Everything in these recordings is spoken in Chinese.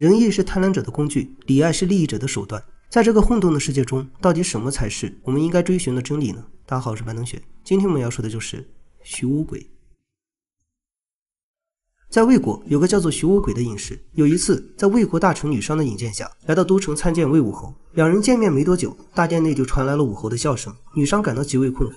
仁义是贪婪者的工具，礼爱是利益者的手段。在这个混沌的世界中，到底什么才是我们应该追寻的真理呢？大家好，我是白能雪，今天我们要说的就是徐无鬼。在魏国有个叫做徐无鬼的隐士，有一次在魏国大臣女商的引荐下，来到都城参见魏武侯。两人见面没多久，大殿内就传来了武侯的笑声，女商感到极为困惑。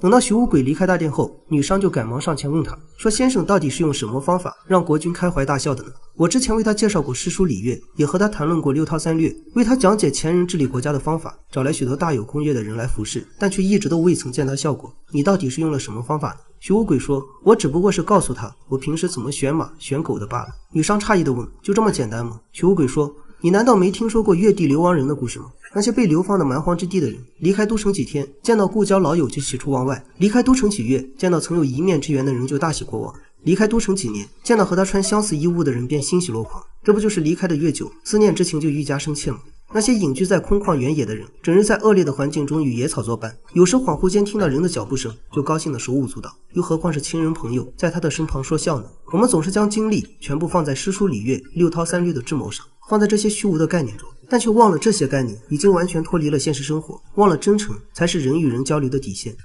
等到徐无鬼离开大殿后，女商就赶忙上前问他说：“先生到底是用什么方法让国君开怀大笑的呢？我之前为他介绍过诗书礼乐，也和他谈论过六韬三略，为他讲解前人治理国家的方法，找来许多大有功业的人来服侍，但却一直都未曾见他效果。你到底是用了什么方法呢？”徐无鬼说：“我只不过是告诉他我平时怎么选马选狗的罢了。”女商诧异地问：“就这么简单吗？”徐无鬼说：“你难道没听说过越地流亡人的故事吗？那些被流放的蛮荒之地的人，离开都城几天，见到故交老友就喜出望外；离开都城几月，见到曾有一面之缘的人就大喜过望；离开都城几年，见到和他穿相似衣物的人便欣喜若狂。这不就是离开的越久，思念之情就愈加深切吗？那些隐居在空旷原野的人，整日在恶劣的环境中与野草作伴，有时恍惚间听到人的脚步声，就高兴得手舞足蹈，又何况是亲人朋友在他的身旁说笑呢？我们总是将精力全部放在诗书礼乐、六韬三略的智谋上，放在这些虚无的概念中，但却忘了这些概念已经完全脱离了现实生活，忘了真诚才是人与人交流的底线。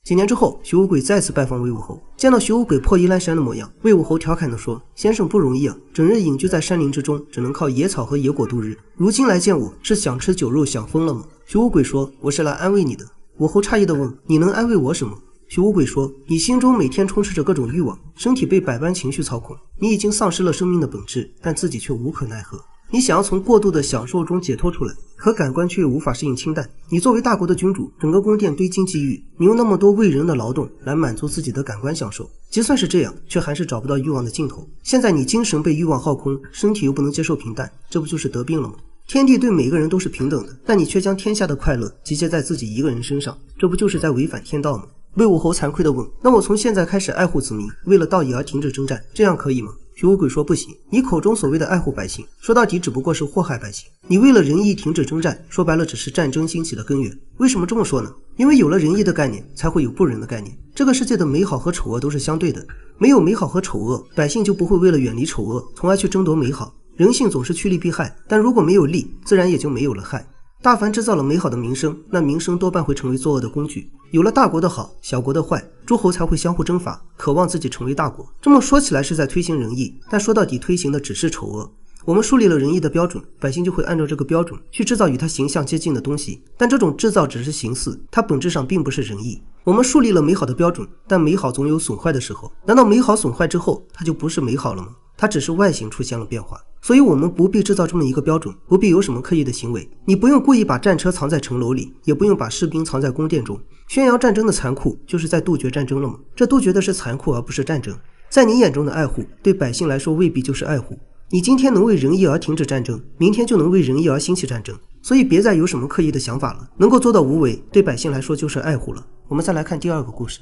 几年之后，徐无鬼再次拜访魏武侯，见到徐无鬼破衣烂衫的模样，魏武侯调侃地说：“先生不容易啊，整日隐居在山林之中，只能靠野草和野果度日，如今来见我，是想吃酒肉想疯了吗？”徐无鬼说：“我是来安慰你的。”武侯诧异地问：“你能安慰我什么？”徐无鬼说：“你心中每天充斥着各种欲望，身体被百般情绪操控，你已经丧失了生命的本质，但自己却无可奈何。你想要从过度的享受中解脱出来，可感官却又无法适应清淡。你作为大国的君主，整个宫殿堆金积玉，你用那么多为人的劳动来满足自己的感官享受，就算是这样，却还是找不到欲望的尽头。现在你精神被欲望耗空，身体又不能接受平淡，这不就是得病了吗？天地对每个人都是平等的，但你却将天下的快乐集结在自己一个人身上，这不就是在违反天道吗？”魏武侯惭愧地问：“那我从现在开始爱护子民，为了道义而停止征战，这样可以吗？”徐无鬼说：“不行，你口中所谓的爱护百姓，说到底只不过是祸害百姓。你为了仁义停止征战，说白了只是战争兴起的根源。为什么这么说呢？因为有了仁义的概念，才会有不仁的概念。这个世界的美好和丑恶都是相对的，没有美好和丑恶，百姓就不会为了远离丑恶，从而去争夺美好。人性总是趋利避害，但如果没有利，自然也就没有了害。大凡制造了美好的名声，那名声多半会成为作恶的工具。有了大国的好，小国的坏，诸侯才会相互征伐，渴望自己成为大国。这么说起来是在推行仁义，但说到底推行的只是丑恶。我们树立了仁义的标准，百姓就会按照这个标准去制造与它形象接近的东西，但这种制造只是形似，它本质上并不是仁义。我们树立了美好的标准，但美好总有损坏的时候，难道美好损坏之后，它就不是美好了吗？它只是外形出现了变化。所以我们不必制造这么一个标准，不必有什么刻意的行为。你不用故意把战车藏在城楼里，也不用把士兵藏在宫殿中。宣扬战争的残酷，就是在杜绝战争了吗？这杜绝的是残酷，而不是战争。在你眼中的爱护，对百姓来说未必就是爱护。你今天能为仁义而停止战争，明天就能为仁义而兴起战争。所以别再有什么刻意的想法了，能够做到无为，对百姓来说就是爱护了。我们再来看第二个故事。